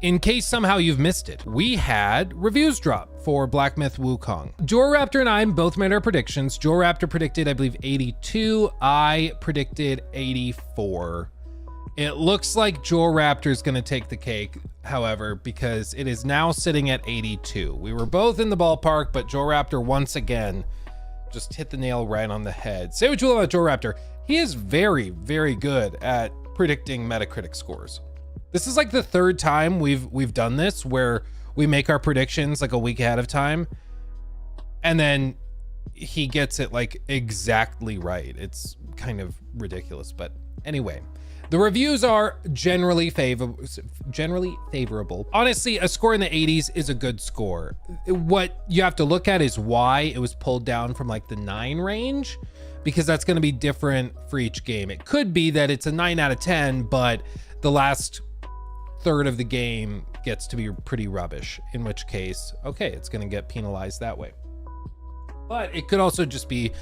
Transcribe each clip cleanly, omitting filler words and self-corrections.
In case somehow you've missed it, we had reviews drop for Black Myth Wukong. Joraptor and I both made our predictions. Joraptor predicted, I believe, 82. I predicted 84. It looks like Joraptor is going to take the cake, however, because it is now sitting at 82. We were both in the ballpark, but Joraptor once again just hit the nail right on the head. Say what you will about Joraptor. He is very, very good at predicting Metacritic scores. This is like the third time we've done this where we make our predictions like a week ahead of time, and then he gets it like exactly right. It's kind of ridiculous, but anyway. The reviews are generally favorable. Honestly, a score in the 80s is a good score. What you have to look at is why it was pulled down from like the 9 range, because that's going to be different for each game. It could be that it's a 9 out of 10, but the last third of the game gets to be pretty rubbish, in which case, okay, it's going to get penalized that way. But it could also just be,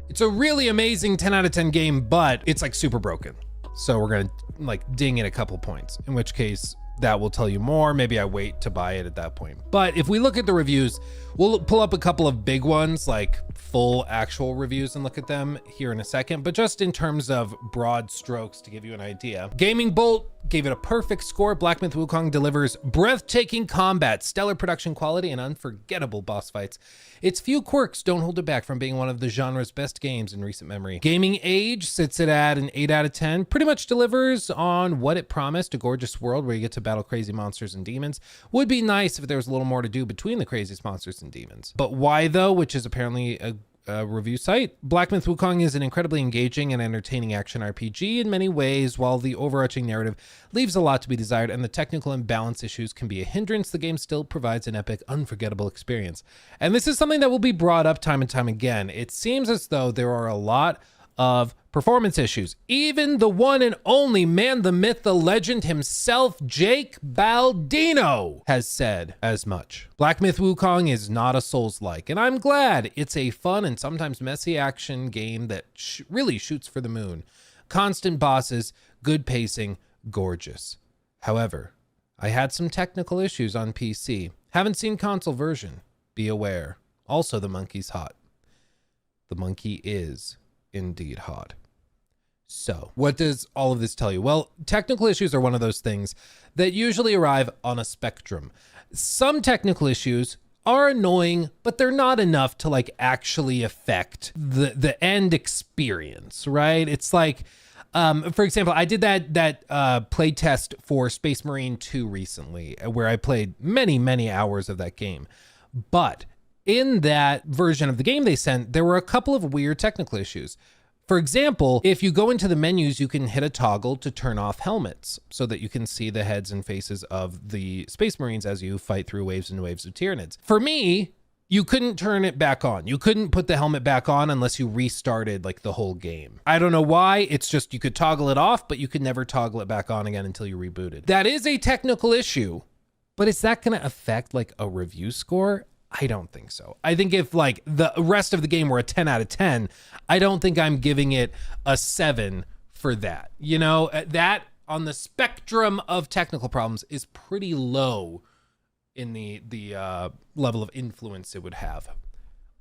it's a really amazing 10 out of 10 game, but it's like super broken. So we're going to like ding it a couple points, in which case that will tell you more. Maybe I wait to buy it at that point. But if we look at the reviews, we'll pull up a couple of big ones, like full actual reviews, and look at them here in a second. But just in terms of broad strokes to give you an idea, Gaming Bolt gave it a perfect score. Black Myth Wukong delivers breathtaking combat, stellar production quality, and unforgettable boss fights. Its few quirks don't hold it back from being one of the genre's best games in recent memory. Gaming Age sits it at an 8 out of 10. Pretty much delivers on what it promised, a gorgeous world where you get to battle crazy monsters and demons. Would be nice if there was a little more to do between the craziest monsters and demons. But why though, which is apparently a review site. Black Myth Wukong is an incredibly engaging and entertaining action RPG in many ways. While the overarching narrative leaves a lot to be desired and the technical and balance issues can be a hindrance, the game still provides an epic, unforgettable experience. And this is something that will be brought up time and time again. It seems as though there are a lot of performance issues. Even the one and only man, the myth, the legend himself, Jake Baldino, has said as much. Black Myth Wukong is not a Souls-like, and I'm glad. It's a fun and sometimes messy action game that really shoots for the moon. Constant bosses, good pacing, gorgeous. However, I had some technical issues on PC. Haven't seen console version. Be aware. Also, the monkey's hot. The monkey is indeed hot. So what does all of this tell you? Well, technical issues are one of those things that usually arrive on a spectrum. Some technical issues are annoying, but they're not enough to like actually affect the end experience, right? It's like, for example, I did that play test for Space Marine 2 recently, where I played many hours of that game. But in that version of the game they sent, there were a couple of weird technical issues. For example, if you go into the menus, you can hit a toggle to turn off helmets so that you can see the heads and faces of the Space Marines as you fight through waves and waves of Tyranids. For me, you couldn't turn it back on. You couldn't put the helmet back on unless you restarted like the whole game. I don't know why. It's just you could toggle it off, but you could never toggle it back on again until you rebooted. That is a technical issue, but is that going to affect like a review score? I don't think so. I think if like the rest of the game were a 10 out of 10, I don't think I'm giving it a 7 for that. You know, that on the spectrum of technical problems is pretty low in the level of influence it would have.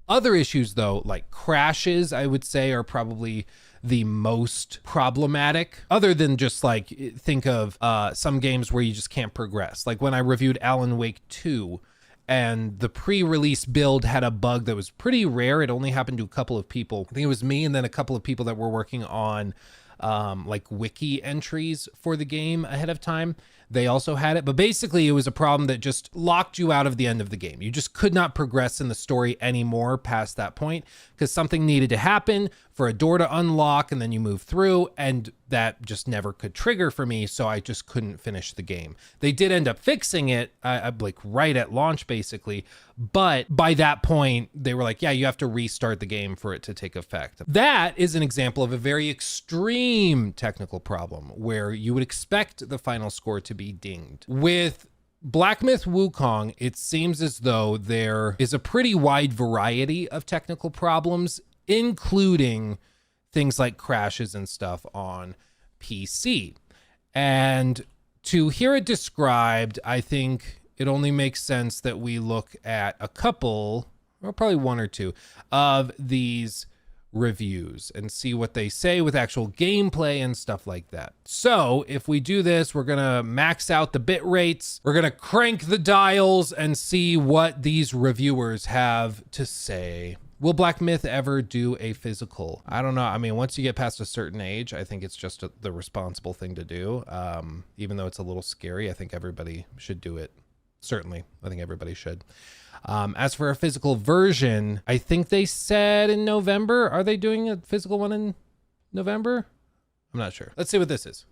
Other issues though, like crashes, I would say are probably the most problematic, other than just like think of some games where you just can't progress. Like when I reviewed Alan Wake 2, and the pre-release build had a bug that was pretty rare. It only happened to a couple of people. I think it was me and then a couple of people that were working on like wiki entries for the game ahead of time. They also had it, but basically it was a problem that just locked you out of the end of the game. You just could not progress in the story anymore past that point because something needed to happen for a door to unlock and then you move through, and that just never could trigger for me, so I just couldn't finish the game. They did end up fixing it like right at launch basically, but by that point they were like, yeah, you have to restart the game for it to take effect. That is an example of a very extreme technical problem where you would expect the final score to be dinged. With Black Myth Wukong, it seems as though there is a pretty wide variety of technical problems, including things like crashes and stuff on PC. And to hear it described, I think it only makes sense that we look at a couple, or probably one or two, of these reviews and see what they say with actual gameplay and stuff like that. So if we do this, we're gonna max out the bit rates, we're gonna crank the dials and see what these reviewers have to say. Will Black Myth ever do a physical? I don't know. I mean, once you get past a certain age, I think it's just the responsible thing to do. Even though it's a little scary, I think everybody should do it. Certainly, I think everybody should. As for a physical version, I think they said in November. Are they doing a physical one in November? I'm not sure. Let's see what this is.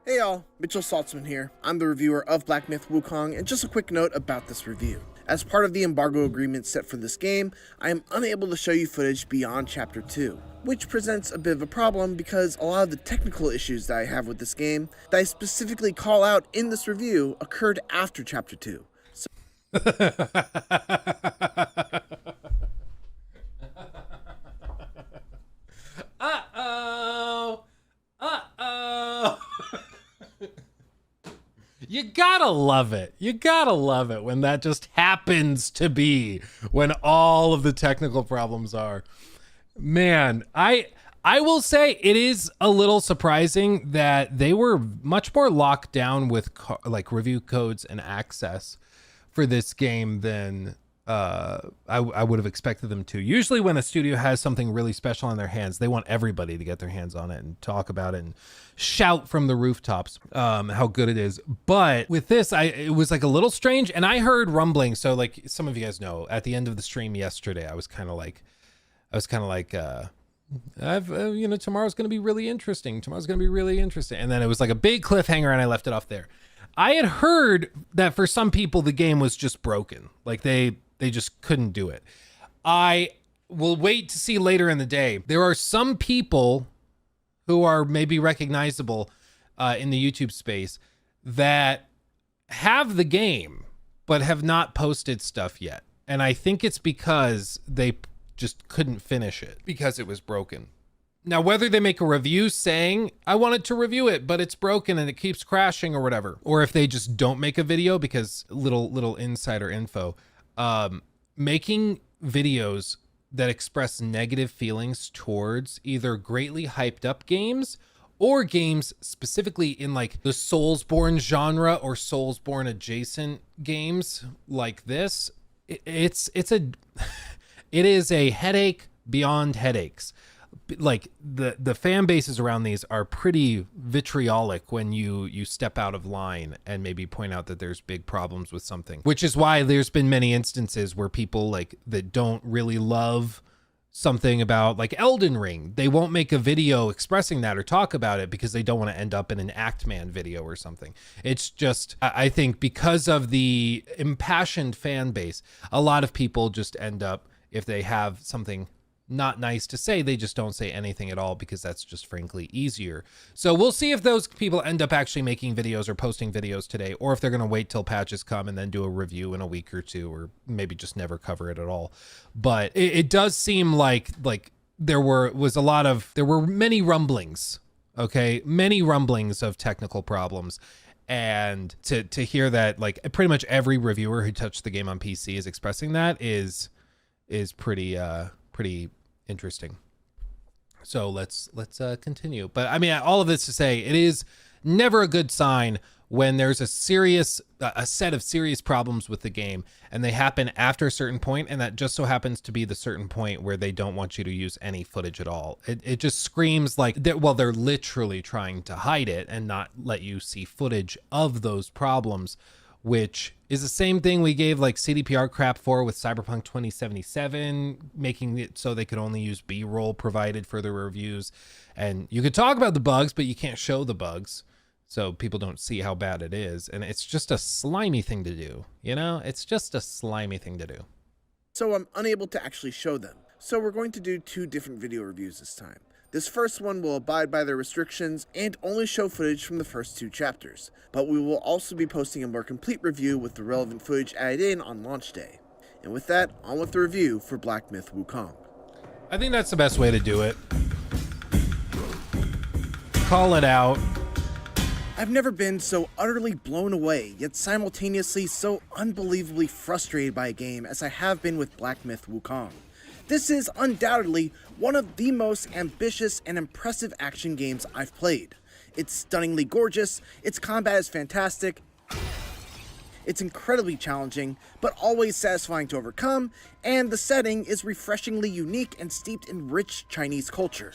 Hey y'all, Mitchell Saltzman here. I'm the reviewer of Black Myth Wukong, and just a quick note about this review. As part of the embargo agreement set for this game, I am unable to show you footage beyond Chapter 2, which presents a bit of a problem because a lot of the technical issues that I have with this game that I specifically call out in this review occurred after Chapter 2. Uh-oh. You gotta love it. You gotta love it when that just happens to be when all of the technical problems are. Man, I will say it is a little surprising that they were much more locked down with like review codes and access for this game than I would have expected them to. Usually when a studio has something really special on their hands, they want everybody to get their hands on it and talk about it and shout from the rooftops how good it is. But with this, it was like a little strange, and I heard rumbling. So like some of you guys know, at the end of the stream yesterday, I was kind of like, tomorrow's going to be really interesting. Tomorrow's going to be really interesting. And then it was like a big cliffhanger and I left it off there. I had heard that for some people, the game was just broken. Like they just couldn't do it. I will wait to see later in the day. There are some people who are maybe recognizable in the YouTube space that have the game, but have not posted stuff yet. And I think it's because they just couldn't finish it because it was broken. Now, whether they make a review saying, I wanted to review it, but it's broken and it keeps crashing or whatever, or if they just don't make a video because little insider info, making videos that express negative feelings towards either greatly hyped up games or games specifically in like the Soulsborne genre or Soulsborne adjacent games like this, it is a headache beyond headaches. Like the fan bases around these are pretty vitriolic when you step out of line and maybe point out that there's big problems with something, which is why there's been many instances where people like that don't really love something about like Elden Ring, they won't make a video expressing that or talk about it because they don't want to end up in an Actman video or something. It's just, I think because of the impassioned fan base, a lot of people just end up, if they have something not nice to say, they just don't say anything at all because that's just frankly easier. So we'll see if those people end up actually making videos or posting videos today, or if they're going to wait till patches come and then do a review in a week or two, or maybe just never cover it at all. But it does seem like there were many rumblings, okay? Many rumblings of technical problems. And to hear that like pretty much every reviewer who touched the game on PC is expressing that is pretty interesting. So let's continue. But I mean, all of this to say, it is never a good sign when there's a set of serious problems with the game and they happen after a certain point, and that just so happens to be the certain point where they don't want you to use any footage at all. It just screams like they're literally trying to hide it and not let you see footage of those problems, which is the same thing we gave like CDPR crap for with Cyberpunk 2077, making it so they could only use B-roll provided for the reviews. And you could talk about the bugs, but you can't show the bugs, so people don't see how bad it is. And it's just a slimy thing to do, you know? It's just a slimy thing to do. So I'm unable to actually show them. So we're going to do 2 different video reviews this time. This first one will abide by their restrictions and only show footage from the first 2 chapters, but we will also be posting a more complete review with the relevant footage added in on launch day. And with that, on with the review for Black Myth Wukong. I think that's the best way to do it. Call it out. I've never been so utterly blown away, yet simultaneously so unbelievably frustrated by a game as I have been with Black Myth: Wukong. This is undoubtedly one of the most ambitious and impressive action games I've played. It's stunningly gorgeous, its combat is fantastic, it's incredibly challenging, but always satisfying to overcome, and the setting is refreshingly unique and steeped in rich Chinese culture.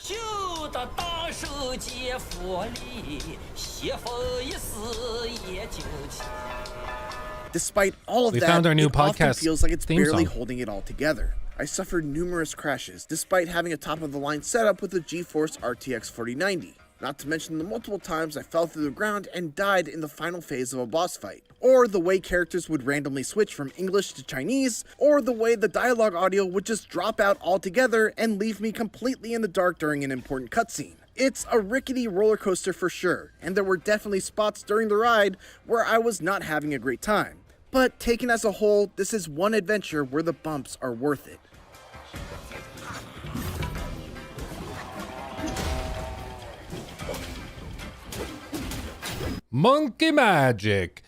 Despite all of We that, found our new it often podcast feels like it's theme barely song. holding it all together. I suffered numerous crashes, despite having a top-of-the-line setup with the GeForce RTX 4090. Not to mention the multiple times I fell through the ground and died in the final phase of a boss fight, or the way characters would randomly switch from English to Chinese, or the way the dialogue audio would just drop out altogether and leave me completely in the dark during an important cutscene. It's a rickety roller coaster for sure, and there were definitely spots during the ride where I was not having a great time. But taken as a whole, this is one adventure where the bumps are worth it. Monkey magic.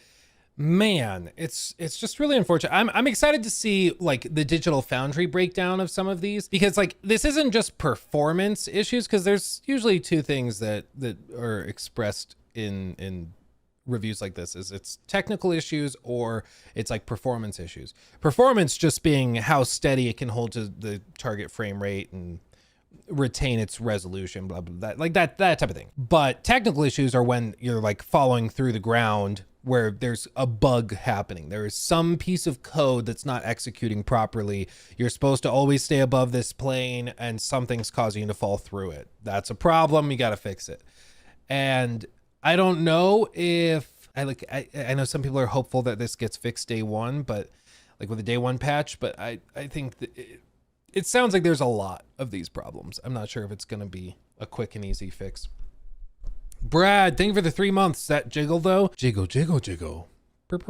Man, it's just really unfortunate. I'm excited to see like the Digital Foundry breakdown of some of these, because like this isn't just performance issues, because there's usually two things that are expressed in reviews like this: is it's technical issues or it's like performance issues. Performance just being how steady it can hold to the target frame rate and retain its resolution, blah, blah, blah, like that type of thing. But technical issues are when you're like falling through the ground where there's a bug happening. There is some piece of code that's not executing properly. You're supposed to always stay above this plane and something's causing you to fall through it. That's a problem. You got to fix it. And I don't know if I know some people are hopeful that this gets fixed day one, but like with a day one patch, but I think that it sounds like there's a lot of these problems. I'm not sure if it's going to be a quick and easy fix. Brad, thank you for the 3 months. That jiggle though. Jiggle, jiggle, jiggle. Black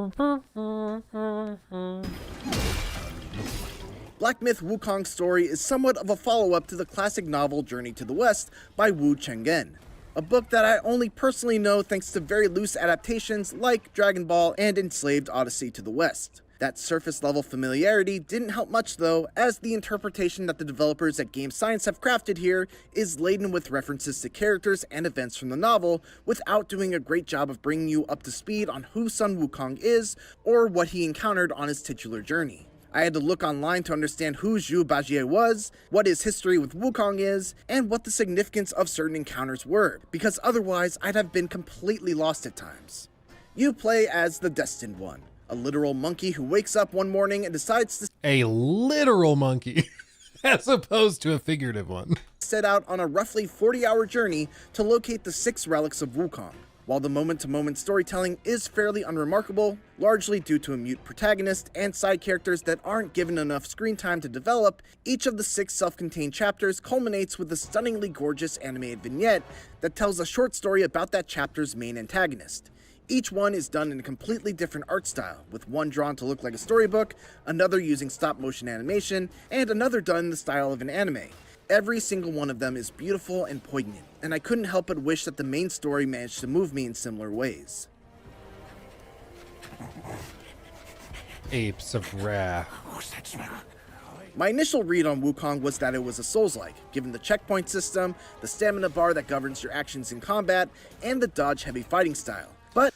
Myth: Wukong's story is somewhat of a follow-up to the classic novel Journey to the West by Wu Chengen, a book that I only personally know thanks to very loose adaptations like Dragon Ball and Enslaved Odyssey to the West. That surface-level familiarity didn't help much though, as the interpretation that the developers at Game Science have crafted here is laden with references to characters and events from the novel without doing a great job of bringing you up to speed on who Sun Wukong is or what he encountered on his titular journey. I had to look online to understand who Zhu Bajie was, what his history with Wukong is, and what the significance of certain encounters were, because otherwise I'd have been completely lost at times. You play as the Destined One, a literal monkey who wakes up one morning and decides to A literal monkey as opposed to a figurative one. set out on a roughly 40-hour journey to locate the 6 relics of Wukong. While the moment-to-moment storytelling is fairly unremarkable, largely due to a mute protagonist and side characters that aren't given enough screen time to develop, each of the 6 self-contained chapters culminates with a stunningly gorgeous animated vignette that tells a short story about that chapter's main antagonist. Each one is done in a completely different art style, with one drawn to look like a storybook, another using stop-motion animation, and another done in the style of an anime. Every single one of them is beautiful and poignant, and I couldn't help but wish that the main story managed to move me in similar ways. Apes of Wrath. My initial read on Wukong was that it was a Souls-like, given the checkpoint system, the stamina bar that governs your actions in combat, and the dodge-heavy fighting style. But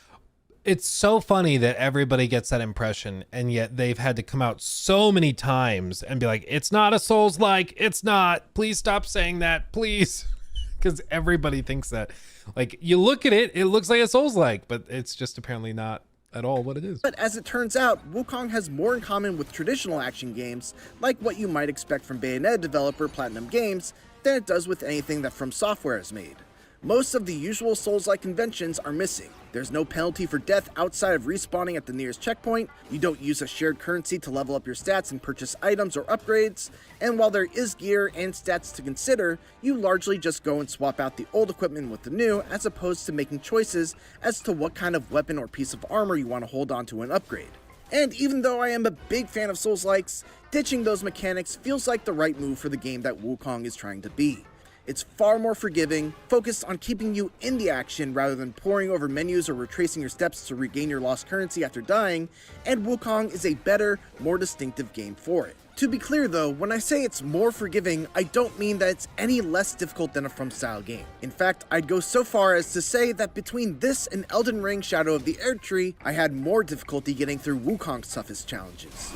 It's so funny that everybody gets that impression, and yet they've had to come out so many times and be like, it's not a Souls-like, it's not, please stop saying that, please. Because everybody thinks that. Like, you look at it, it looks like a Souls-like, but it's just apparently not at all what it is. But as it turns out, Wukong has more in common with traditional action games, like what you might expect from Bayonetta developer Platinum Games, than it does with anything that From Software has made. Most of the usual Souls-like conventions are missing. There's no penalty for death outside of respawning at the nearest checkpoint, you don't use a shared currency to level up your stats and purchase items or upgrades, and while there is gear and stats to consider, you largely just go and swap out the old equipment with the new, as opposed to making choices as to what kind of weapon or piece of armor you want to hold on to an upgrade. And even though I am a big fan of Souls-likes, ditching those mechanics feels like the right move for the game that Wukong is trying to be. It's far more forgiving, focused on keeping you in the action rather than poring over menus or retracing your steps to regain your lost currency after dying, and Wukong is a better, more distinctive game for it. To be clear though, when I say it's more forgiving, I don't mean that it's any less difficult than a From style game. In fact, I'd go so far as to say that between this and Elden Ring Shadow of the Erdtree, I had more difficulty getting through Wukong's toughest challenges.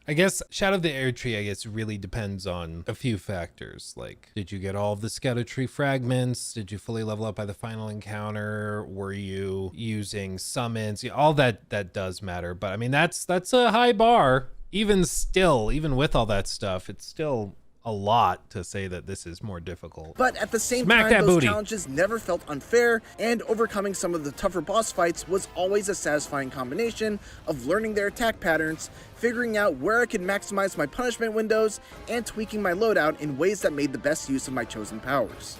I guess Shadow of the Erdtree, I guess, really depends on a few factors. Like, did you get all of the Scadutree fragments? Did you fully level up by the final encounter? Were you using summons? Yeah, all that does matter. But I mean, that's a high bar. Even still, even with all that stuff, it's still a lot to say that this is more difficult. But at the same Smack time, that those booty. challenges never felt unfair, and overcoming some of the tougher boss fights was always a satisfying combination of learning their attack patterns, figuring out where I could maximize my punishment windows, and tweaking my loadout in ways that made the best use of my chosen powers.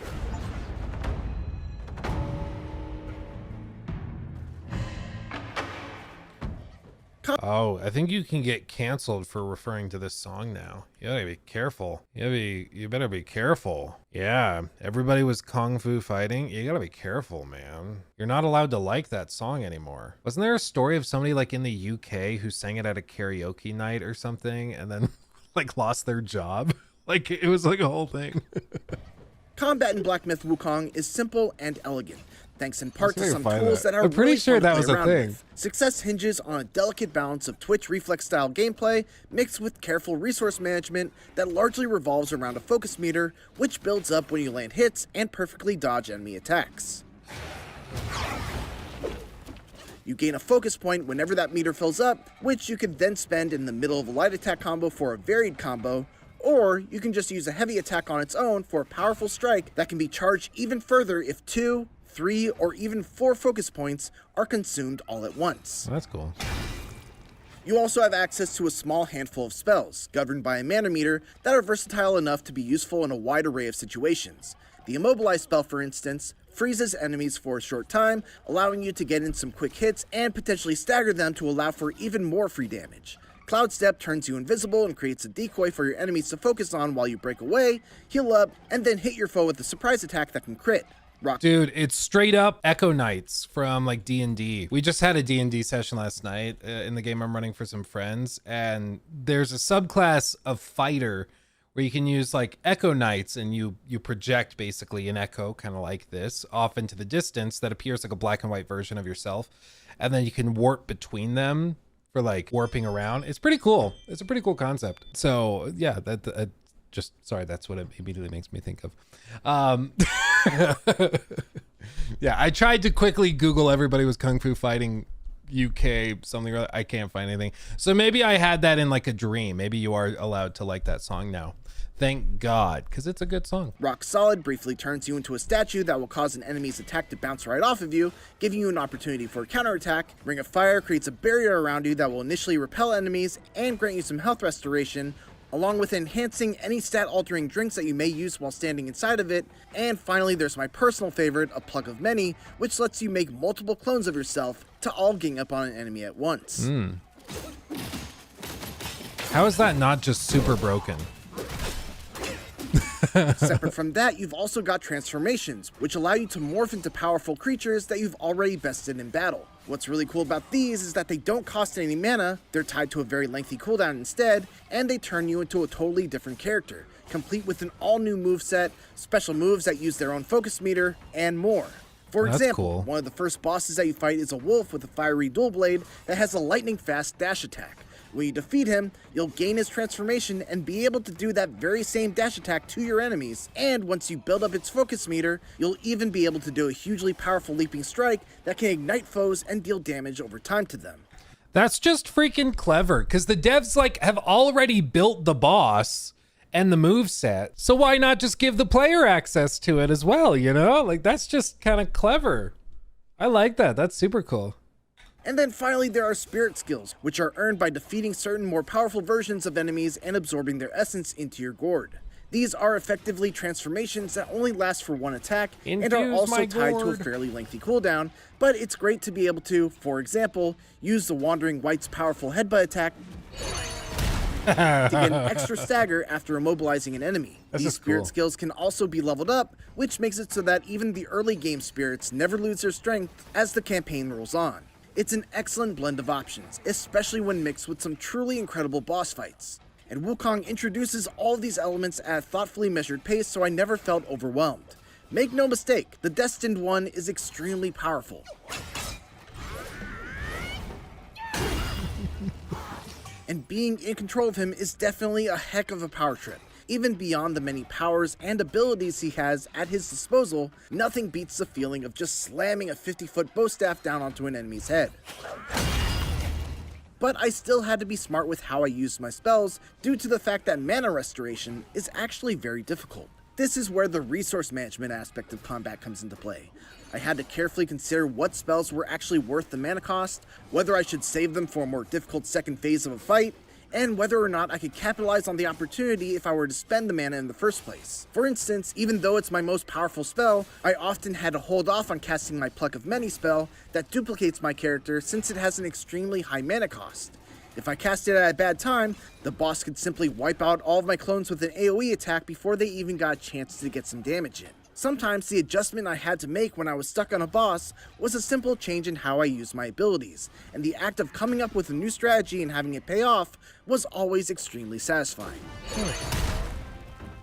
Oh, I think you can get canceled for referring to this song now. You gotta be careful. You better be careful. Yeah, everybody was kung fu fighting. You gotta be careful, man. You're not allowed to like that song anymore. Wasn't there a story of somebody like in the UK who sang it at a karaoke night or something and then like lost their job? Like it was like a whole thing. Combat in Black Myth Wukong is simple and elegant, thanks in part to some find tools that. that are I'm pretty really sure fun to that play was a around thing. with. Success hinges on a delicate balance of Twitch reflex style gameplay mixed with careful resource management that largely revolves around a focus meter, which builds up when you land hits and perfectly dodge enemy attacks. You gain a focus point whenever that meter fills up, which you can then spend in the middle of a light attack combo for a varied combo, or you can just use a heavy attack on its own for a powerful strike that can be charged even further if 2, 3, or even 4 focus points are consumed all at once. That's cool. You also have access to a small handful of spells, governed by a mana meter, that are versatile enough to be useful in a wide array of situations. The Immobilize spell, for instance, freezes enemies for a short time, allowing you to get in some quick hits and potentially stagger them to allow for even more free damage. Cloud Step turns you invisible and creates a decoy for your enemies to focus on while you break away, heal up, and then hit your foe with a surprise attack that can crit. Dude, it's straight up Echo Knights from like D&D. We just had a D&D session last night in the game I'm running for some friends, and there's a subclass of fighter where you can use like Echo Knights, and you project basically an echo kind of like this off into the distance that appears like a black and white version of yourself, and then you can warp between them for like warping around. It's pretty cool. It's a pretty cool concept. So yeah, just sorry, that's what it immediately makes me think of. Yeah, I tried to quickly Google everybody was kung fu fighting UK something or other. I can't find anything. So maybe I had that in like a dream. Maybe you are allowed to like that song now. Thank God, because it's a good song. Rock Solid briefly turns you into a statue that will cause an enemy's attack to bounce right off of you, giving you an opportunity for a counterattack. Ring of Fire creates a barrier around you that will initially repel enemies and grant you some health restoration, along with enhancing any stat-altering drinks that you may use while standing inside of it. And finally, there's my personal favorite, a Plug of Many, which lets you make multiple clones of yourself to all gang up on an enemy at once. How is that not just super broken? Separate from that, you've also got transformations, which allow you to morph into powerful creatures that you've already bested in battle. What's really cool about these is that they don't cost any mana, they're tied to a very lengthy cooldown instead, and they turn you into a totally different character, complete with an all-new moveset, special moves that use their own focus meter, and more. For example, one of the first bosses that you fight is a wolf with a fiery dual blade that has a lightning-fast dash attack. When you defeat him, you'll gain his transformation and be able to do that very same dash attack to your enemies, and once you build up its focus meter, you'll even be able to do a hugely powerful leaping strike that can ignite foes and deal damage over time to them. That's just freaking clever, because the devs like have already built the boss and the moveset, so why not just give the player access to it as well, you know? Like, that's just kind of clever. I like that. That's super cool. And then finally, there are spirit skills, which are earned by defeating certain more powerful versions of enemies and absorbing their essence into your gourd. These are effectively transformations that only last for one attack and are also tied to a fairly lengthy cooldown, but it's great to be able to, for example, use the Wandering Wight's powerful headbutt attack to get an extra stagger after immobilizing an enemy. That's These just spirit cool. skills can also be leveled up, which makes it so that even the early game spirits never lose their strength as the campaign rolls on. It's an excellent blend of options, especially when mixed with some truly incredible boss fights. And Wukong introduces all of these elements at a thoughtfully measured pace, so I never felt overwhelmed. Make no mistake, the Destined One is extremely powerful. And being in control of him is definitely a heck of a power trip. Even beyond the many powers and abilities he has at his disposal, nothing beats the feeling of just slamming a 50-foot bow staff down onto an enemy's head. But I still had to be smart with how I used my spells due to the fact that mana restoration is actually very difficult. This is where the resource management aspect of combat comes into play. I had to carefully consider what spells were actually worth the mana cost, whether I should save them for a more difficult second phase of a fight, and whether or not I could capitalize on the opportunity if I were to spend the mana in the first place. For instance, even though it's my most powerful spell, I often had to hold off on casting my Pluck of Many spell that duplicates my character since it has an extremely high mana cost. If I cast it at a bad time, the boss could simply wipe out all of my clones with an AoE attack before they even got a chance to get some damage in. Sometimes the adjustment I had to make when I was stuck on a boss was a simple change in how I used my abilities, and the act of coming up with a new strategy and having it pay off was always extremely satisfying.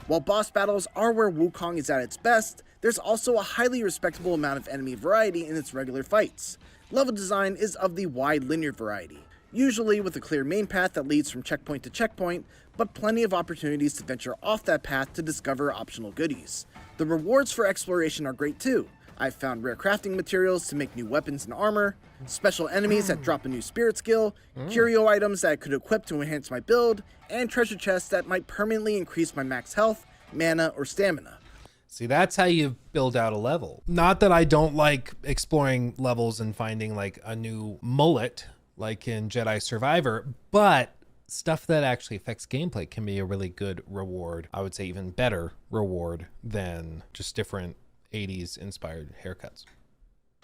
While boss battles are where Wukong is at its best, there's also a highly respectable amount of enemy variety in its regular fights. Level design is of the wide linear variety, usually with a clear main path that leads from checkpoint to checkpoint, but plenty of opportunities to venture off that path to discover optional goodies. The rewards for exploration are great too. I've found rare crafting materials to make new weapons and armor, special enemies that drop a new spirit skill, curio items that I could equip to enhance my build, and treasure chests that might permanently increase my max health, mana, or stamina. See, that's how you build out a level. Not that I don't like exploring levels and finding like a new mullet like in Jedi Survivor, but stuff that actually affects gameplay can be a really good reward. I would say even better reward than just different 80s inspired haircuts.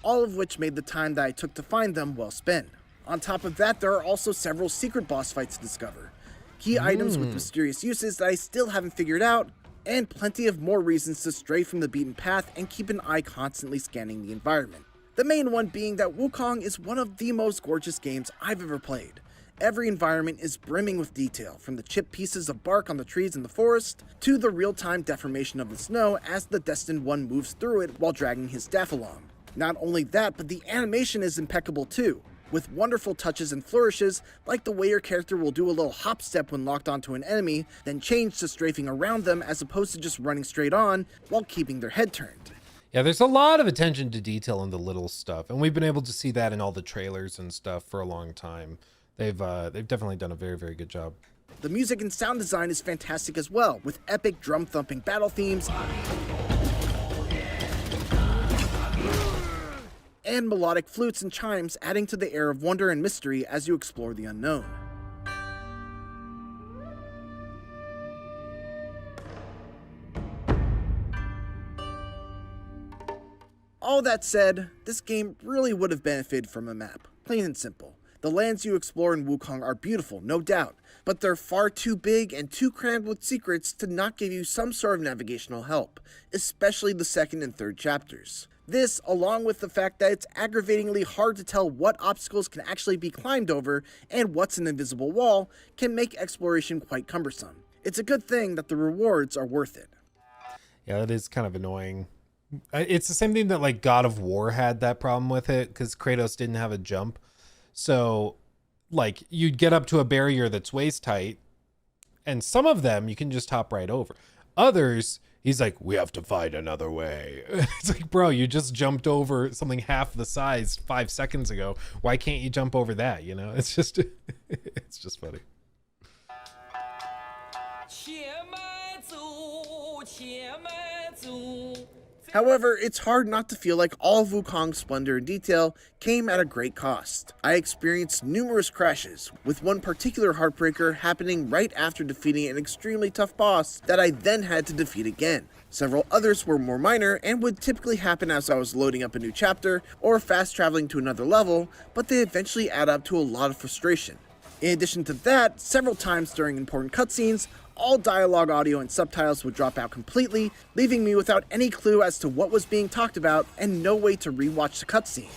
All of which made the time that I took to find them well spent. On top of that, there are also several secret boss fights to discover, key items with mysterious uses that I still haven't figured out, and plenty of more reasons to stray from the beaten path and keep an eye constantly scanning the environment. The main one being that Wukong is one of the most gorgeous games I've ever played. Every environment is brimming with detail, from the chipped pieces of bark on the trees in the forest, to the real-time deformation of the snow as the Destined One moves through it while dragging his staff along. Not only that, but the animation is impeccable too, with wonderful touches and flourishes, like the way your character will do a little hop step when locked onto an enemy, then change to strafing around them as opposed to just running straight on while keeping their head turned. Yeah, there's a lot of attention to detail in the little stuff, and we've been able to see that in all the trailers and stuff for a long time. They've definitely done a very, very good job. The music and sound design is fantastic as well, with epic drum-thumping battle themes and melodic flutes and chimes adding to the air of wonder and mystery as you explore the unknown. All that said, this game really would have benefited from a map, plain and simple. The lands you explore in Wukong are beautiful, no doubt, but they're far too big and too crammed with secrets to not give you some sort of navigational help, especially the second and third chapters. This, along with the fact that it's aggravatingly hard to tell what obstacles can actually be climbed over and what's an invisible wall, can make exploration quite cumbersome. It's a good thing that the rewards are worth it. Yeah, that is kind of annoying. It's the same thing that like God of War had that problem with it, because Kratos didn't have a jump. So like you'd get up to a barrier that's waist height, and some of them you can just hop right over. Others, he's like, we have to find another way. It's like, bro, you just jumped over something half the size 5 seconds ago. Why can't you jump over that? You know, it's just, it's just funny. However, it's hard not to feel like all of Wukong's splendor and detail came at a great cost. I experienced numerous crashes, with one particular heartbreaker happening right after defeating an extremely tough boss that I then had to defeat again. Several others were more minor and would typically happen as I was loading up a new chapter or fast traveling to another level, but they eventually add up to a lot of frustration. In addition to that, several times during important cutscenes, all dialogue, audio, and subtitles would drop out completely, leaving me without any clue as to what was being talked about and no way to rewatch the cutscene.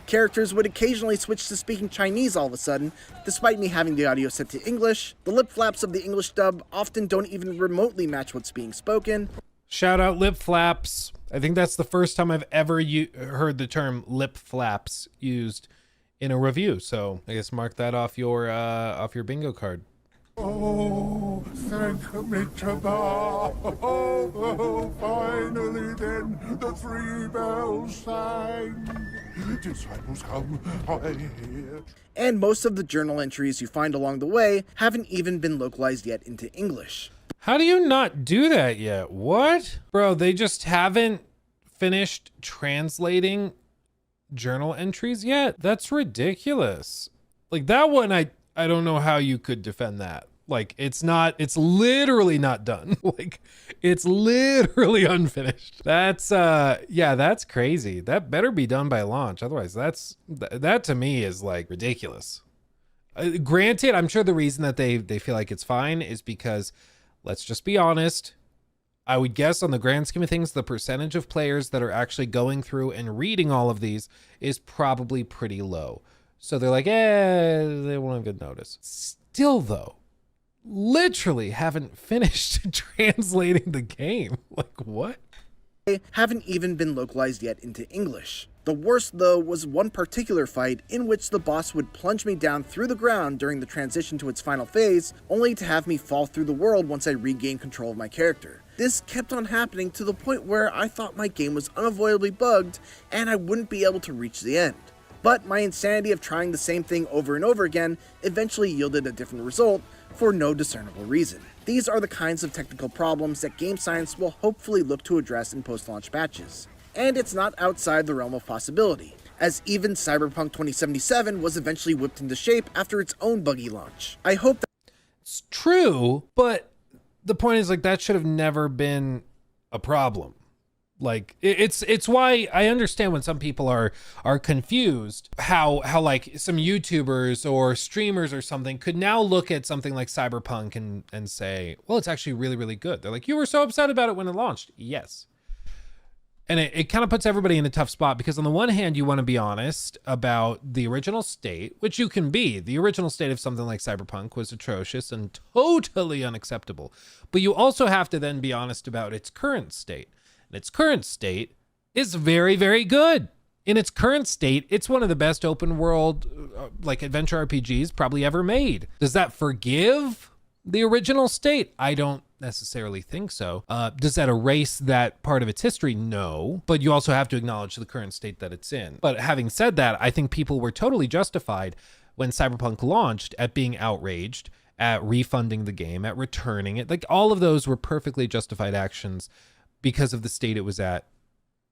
Characters would occasionally switch to speaking Chinese all of a sudden, despite me having the audio set to English. The lip flaps of the English dub often don't even remotely match what's being spoken. Shout out lip flaps. I think that's the first time I've ever heard the term lip flaps used in a review. So I guess mark that off your bingo card. Oh, thank me to God. Oh, finally then, the 3 bells sang. Disciples come, I hear. And most of the journal entries you find along the way haven't even been localized yet into English. How do you not do that yet? What? Bro, they just haven't finished translating journal entries yet? That's ridiculous. Like that one, I don't know how you could defend that. Like it's literally not done. Like it's literally unfinished. That's yeah, that's crazy. That better be done by launch. Otherwise that to me is like ridiculous. Granted, I'm sure the reason that they feel like it's fine is because, let's just be honest, I would guess on the grand scheme of things, the percentage of players that are actually going through and reading all of these is probably pretty low. So they're like, they won't have good notice. Still though, literally haven't finished translating the game. Like what? They haven't even been localized yet into English. The worst though was one particular fight in which the boss would plunge me down through the ground during the transition to its final phase, only to have me fall through the world once I regained control of my character. This kept on happening to the point where I thought my game was unavoidably bugged and I wouldn't be able to reach the end. But my insanity of trying the same thing over and over again eventually yielded a different result for no discernible reason. These are the kinds of technical problems that Game Science will hopefully look to address in post-launch patches. And it's not outside the realm of possibility, as even Cyberpunk 2077 was eventually whipped into shape after its own buggy launch. I hope that it's true, but the point is like that should have never been a problem. Like it's why I understand when some people are confused how like some YouTubers or streamers or something could now look at something like Cyberpunk and say, well, it's actually really, really good. They're like, you were so upset about it when it launched. Yes. And it kind of puts everybody in a tough spot because on the one hand, you want to be honest about the original state, which you can be. The original state of something like Cyberpunk was atrocious and totally unacceptable. But you also have to then be honest about its current state. And its current state is very, very good. In its current state, it's one of the best open world like adventure RPGs probably ever made. Does that forgive the original state? I don't necessarily think so. Does that erase that part of its history? No, but you also have to acknowledge the current state that it's in. But having said that, I think people were totally justified when Cyberpunk launched at being outraged, at refunding the game, at returning it. Like all of those were perfectly justified actions because of the state it was at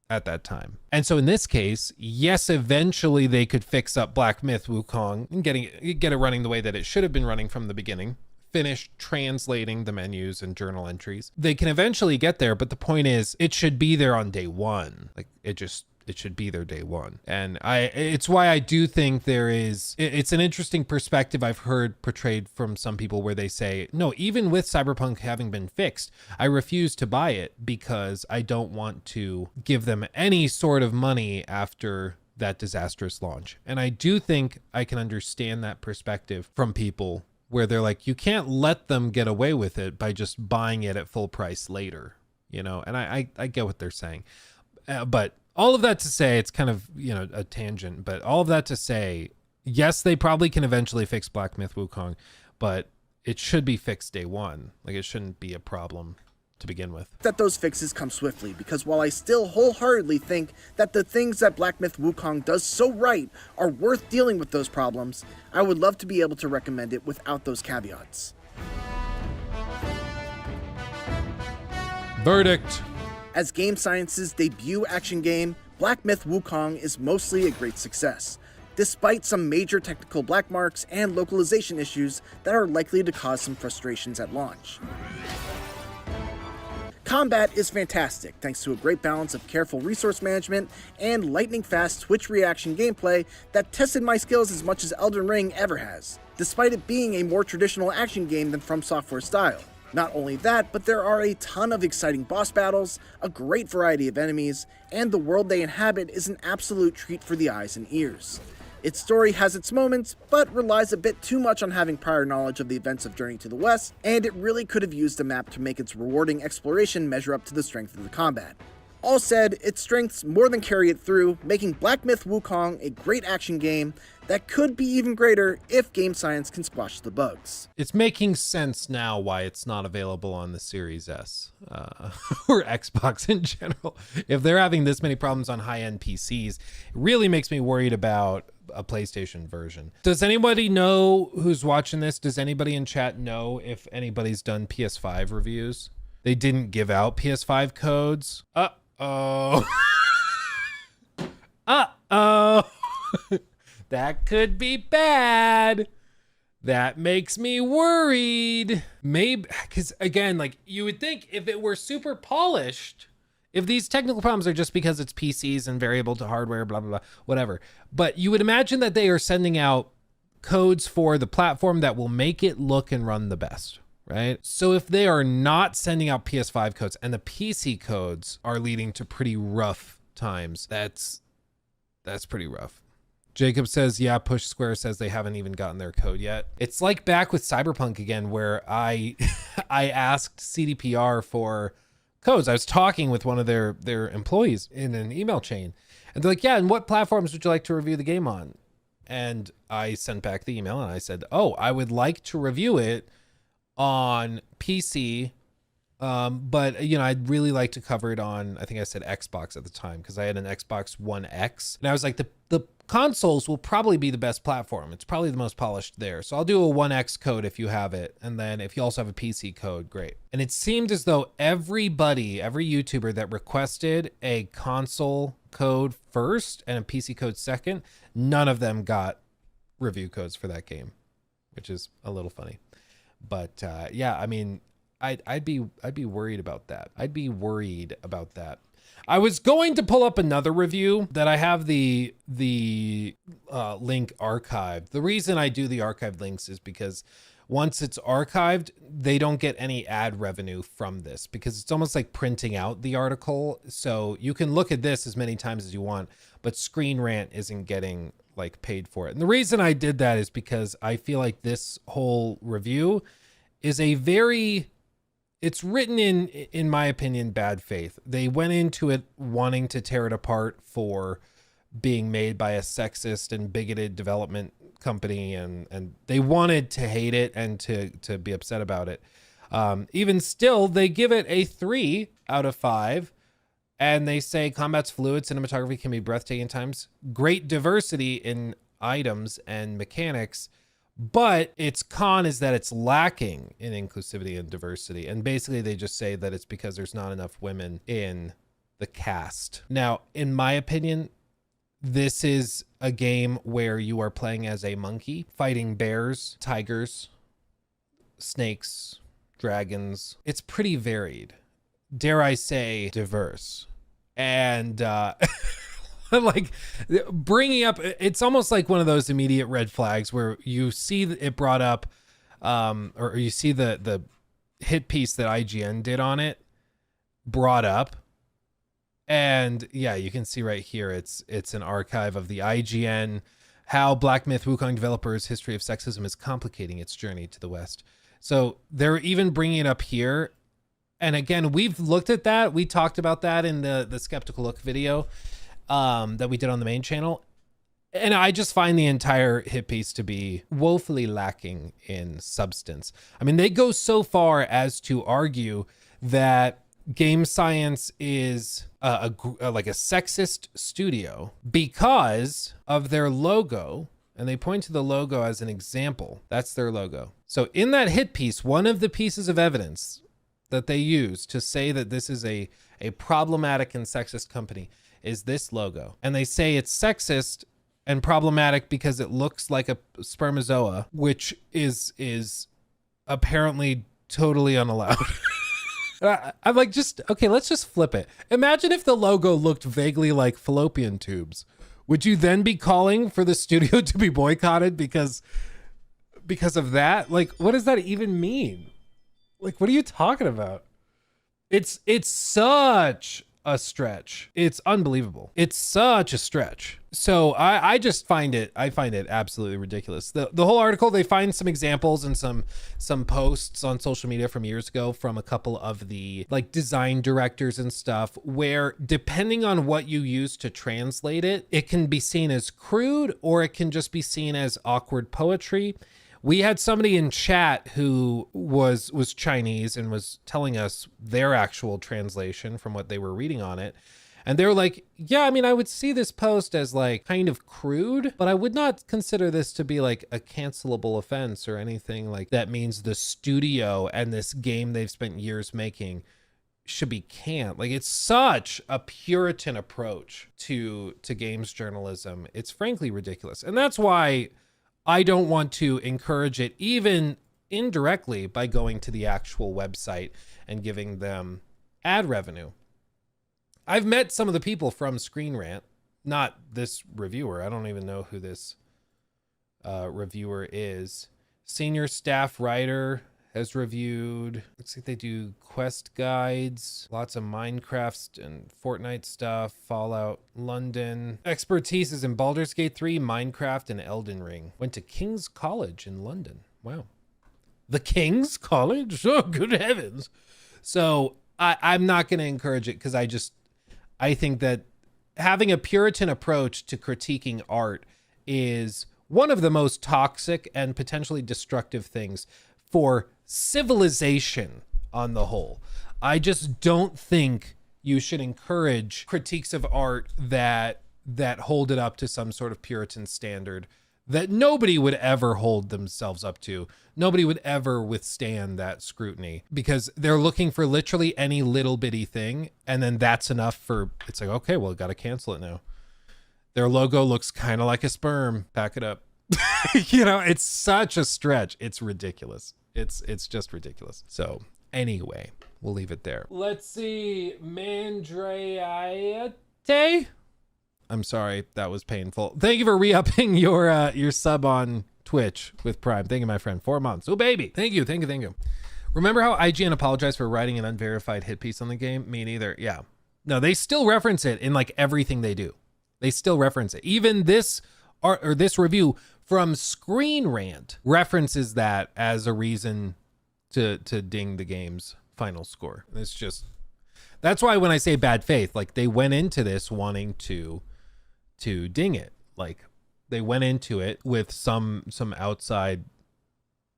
that time. And so in this case, yes, eventually they could fix up Black Myth Wukong and get it running the way that it should have been running from the beginning, finish translating the menus and journal entries. They can eventually get there, but the point is it should be there on day one. Like it should be there day one. And it's why I do think it's an interesting perspective I've heard portrayed from some people where they say, no, even with Cyberpunk having been fixed, I refuse to buy it because I don't want to give them any sort of money after that disastrous launch. And I do think I can understand that perspective from people where they're like, you can't let them get away with it by just buying it at full price later, you know? And I get what they're saying. But all of that to say, it's kind of, you know, a tangent, but all of that to say, yes, they probably can eventually fix Black Myth Wukong, but it should be fixed day one. Like it shouldn't be a problem to begin with. That those fixes come swiftly, because while I still wholeheartedly think that the things that Black Myth Wukong does so right are worth dealing with those problems, I would love to be able to recommend it without those caveats. Verdict. As Game Science's debut action game, Black Myth Wukong is mostly a great success, despite some major technical black marks and localization issues that are likely to cause some frustrations at launch. Combat is fantastic, thanks to a great balance of careful resource management and lightning-fast twitch reaction gameplay that tested my skills as much as Elden Ring ever has, despite it being a more traditional action game than From Software's style. Not only that, but there are a ton of exciting boss battles, a great variety of enemies, and the world they inhabit is an absolute treat for the eyes and ears. Its story has its moments, but relies a bit too much on having prior knowledge of the events of Journey to the West, and it really could have used a map to make its rewarding exploration measure up to the strength of the combat. All said, its strengths more than carry it through, making Black Myth: Wukong a great action game that could be even greater if game science can squash the bugs. It's making sense now why it's not available on the Series S or Xbox in general. If they're having this many problems on high-end PCs, it really makes me worried about a PlayStation version. Does anybody know who's watching this? Does anybody in chat know if anybody's done PS5 reviews? They didn't give out PS5 codes. Uh-oh. Uh-oh. That could be bad. That makes me worried. Maybe, because again, like you would think if it were super polished, if these technical problems are just because it's PCs and variable to hardware, blah, blah, blah, whatever. But you would imagine that they are sending out codes for the platform that will make it look and run the best, right? So if they are not sending out PS5 codes and the PC codes are leading to pretty rough times, that's pretty rough. Jacob says, yeah, Push Square says they haven't even gotten their code yet. It's like back with Cyberpunk again, where I asked CDPR for codes. I was talking with one of their employees in an email chain, and they're like, yeah, and what platforms would you like to review the game on? And I sent back the email and I said, oh, I would like to review it on PC, but you know, I'd really like to cover it on, I think I said Xbox at the time, because I had an Xbox One X, and I was like, the consoles will probably be the best platform. It's probably the most polished there. So I'll do a 1X code if you have it. And then if you also have a PC code, great. And it seemed as though every YouTuber that requested a console code first and a PC code second, none of them got review codes for that game, which is a little funny. But yeah, I mean, I'd be worried about that. I'd be worried about that. I was going to pull up another review that I have the link archived. The reason I do the archived links is because once it's archived, they don't get any ad revenue from this, because it's almost like printing out the article. So you can look at this as many times as you want, but Screen Rant isn't getting like paid for it. And the reason I did that is because I feel like this whole review is it's written in my opinion, bad faith. They went into it wanting to tear it apart for being made by a sexist and bigoted development company, and they wanted to hate it and to be upset about it. Even still, they give it a 3 out of 5, and they say combat's fluid, cinematography can be breathtaking at times, great diversity in items and mechanics, but its con is that it's lacking in inclusivity and diversity. And basically they just say that it's because there's not enough women in the cast. Now, in my opinion, this is a game where you are playing as a monkey, fighting bears, tigers, snakes, dragons. It's pretty varied. Dare I say diverse. And like bringing up, it's almost like one of those immediate red flags where you see it brought up, or you see the hit piece that IGN did on it brought up. And yeah, you can see right here, it's an archive of the IGN, how Black Myth Wukong developers' history of sexism is complicating its journey to the West. So they're even bringing it up here. And again, we've looked at that. We talked about that in the Skeptical Look video that we did on the main channel. And I just find the entire hit piece to be woefully lacking in substance. I mean, they go so far as to argue that Game Science is like a sexist studio because of their logo. And they point to the logo as an example. That's their logo. So in that hit piece, one of the pieces of evidence that they use to say that this is a problematic and sexist company is this logo. And they say it's sexist and problematic because it looks like a spermazoa, which is apparently totally unallowed. I'm like, okay, let's just flip it. Imagine if the logo looked vaguely like fallopian tubes. Would you then be calling for the studio to be boycotted because of that? Like, what does that even mean? Like, what are you talking about? It's such a stretch. It's unbelievable. It's such a stretch. So I find it absolutely ridiculous. The whole article, they find some examples and some posts on social media from years ago from a couple of the like design directors and stuff, where depending on what you use to translate it, it can be seen as crude or it can just be seen as awkward poetry. We had somebody in chat who was Chinese and was telling us their actual translation from what they were reading on it. And they were like, yeah, I mean, I would see this post as like kind of crude, but I would not consider this to be like a cancelable offense or anything like that means the studio and this game they've spent years making should be canned. Like, it's such a Puritan approach to games journalism. It's frankly ridiculous. And that's why I don't want to encourage it, even indirectly, by going to the actual website and giving them ad revenue. I've met some of the people from Screen Rant, not this reviewer. I don't even know who this reviewer is. Senior staff writer has reviewed. Looks like they do quest guides, lots of Minecraft and Fortnite stuff, Fallout London. Expertise is in Baldur's Gate 3, Minecraft, and Elden Ring. Went to King's College in London. Wow. The King's College? Oh, good heavens. So I'm not going to encourage it because I think that having a Puritan approach to critiquing art is one of the most toxic and potentially destructive things for civilization on the whole. I just don't think you should encourage critiques of art that hold it up to some sort of Puritan standard that nobody would ever hold themselves up to. Nobody would ever withstand that scrutiny because they're looking for literally any little bitty thing. And then that's enough for, it's like, okay, well, got to cancel it now. Their logo looks kind of like a sperm. Pack it up. You know, it's such a stretch. It's ridiculous. It's just ridiculous. So anyway, we'll leave it there. Let's see. Mandreate. I'm sorry, that was painful. Thank you for re-upping your sub on Twitch with Prime. Thank you, my friend. 4 months. Oh, baby. Thank you. Remember how IGN apologized for writing an unverified hit piece on the game? Me neither. Yeah. No, they still reference it in like everything they do. They still reference it. Even this art or this review from Screen Rant references that as a reason to ding the game's final score. It's just, that's why when I say bad faith, like they went into this wanting to ding it. Like they went into it with some outside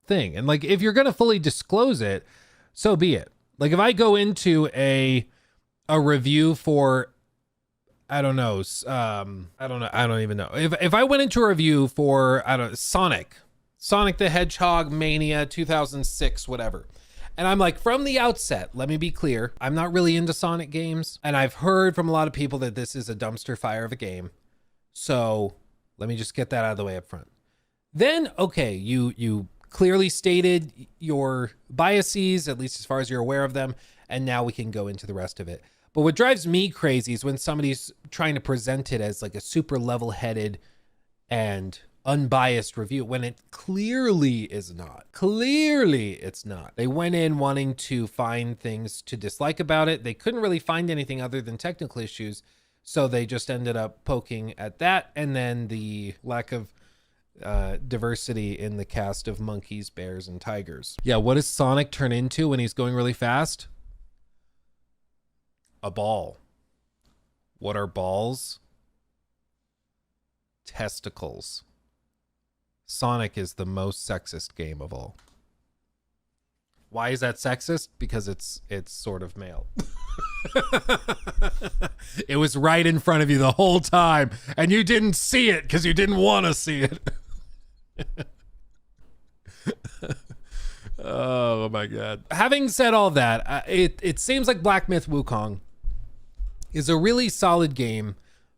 thing. And like, if you're going to fully disclose it, so be it. Like if I go into a review for, I don't know. I don't even know. If I went into a review for, Sonic the Hedgehog Mania 2006, whatever. And I'm like, from the outset, let me be clear. I'm not really into Sonic games. And I've heard from a lot of people that this is a dumpster fire of a game. So let me just get that out of the way up front. Then, okay, you clearly stated your biases, at least as far as you're aware of them. And now we can go into the rest of it. But what drives me crazy is when somebody's trying to present it as like a super level-headed and unbiased review when it clearly is not. Clearly it's not. They went in wanting to find things to dislike about it. They couldn't really find anything other than technical issues. So they just ended up poking at that. And then the lack of diversity in the cast of monkeys, bears, and tigers. Yeah, what does Sonic turn into when he's going really fast? A ball. What are balls? Testicles. Sonic is the most sexist game of all. Why is that sexist? Because it's sort of male. It was right in front of you the whole time, and you didn't see it because you didn't want to see it. Oh my God. Having said all that, it seems like Black Myth Wukong is a really solid game,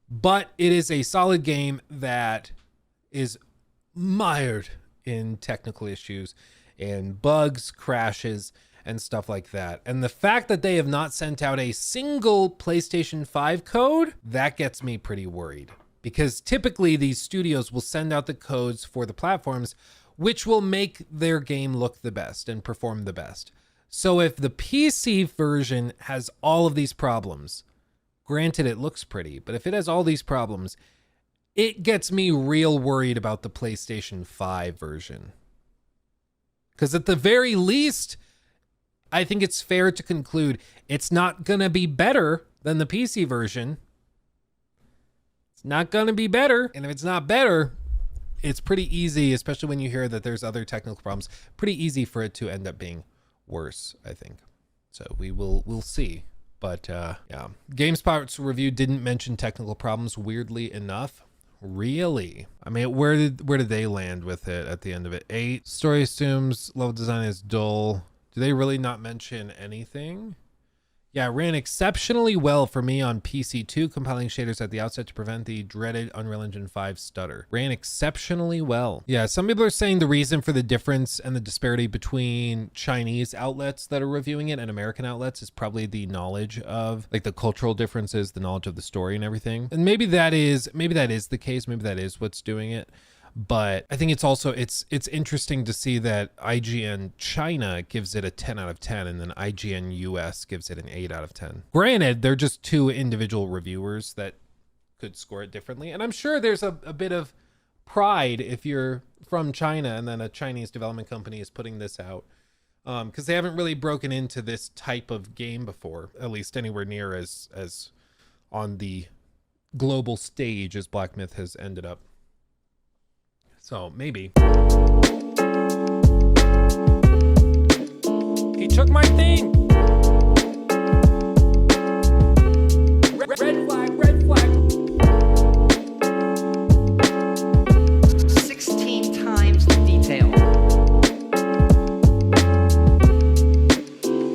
but it is a solid game that is mired in technical issues and bugs, crashes, and stuff like that. And the fact that they have not sent out a single PlayStation 5 code, that gets me pretty worried. Because typically these studios will send out the codes for the platforms, which will make their game look the best and perform the best. So if the PC version has all of these problems, granted it looks pretty, but if it has all these problems, it gets me real worried about the PlayStation 5 version. Because at the very least, I think it's fair to conclude it's not going to be better than the PC version. It's not going to be better. And if it's not better, it's pretty easy, especially when you hear that there's other technical problems, pretty easy for it to end up being worse, I think. So we'll see. But yeah, GameSpot's review didn't mention technical problems, weirdly enough. Really? I mean, where did they land with it at the end of it? 8. Story assumes level design is dull. Do they really not mention anything? Yeah, it ran exceptionally well for me on PC2, compiling shaders at the outset to prevent the dreaded Unreal Engine 5 stutter. Ran exceptionally well. Yeah, some people are saying the reason for the difference and the disparity between Chinese outlets that are reviewing it and American outlets is probably the knowledge of, like, the cultural differences, the knowledge of the story and everything. And maybe that is the case. Maybe that is what's doing it. But I think it's also, it's interesting to see that IGN China gives it a 10 out of 10 and then IGN US gives it an 8 out of 10. Granted, they're just two individual reviewers that could score it differently. And I'm sure there's a bit of pride if you're from China and then a Chinese development company is putting this out. Because they haven't really broken into this type of game before, at least anywhere near as on the global stage as Black Myth has ended up. So maybe. He took my thing.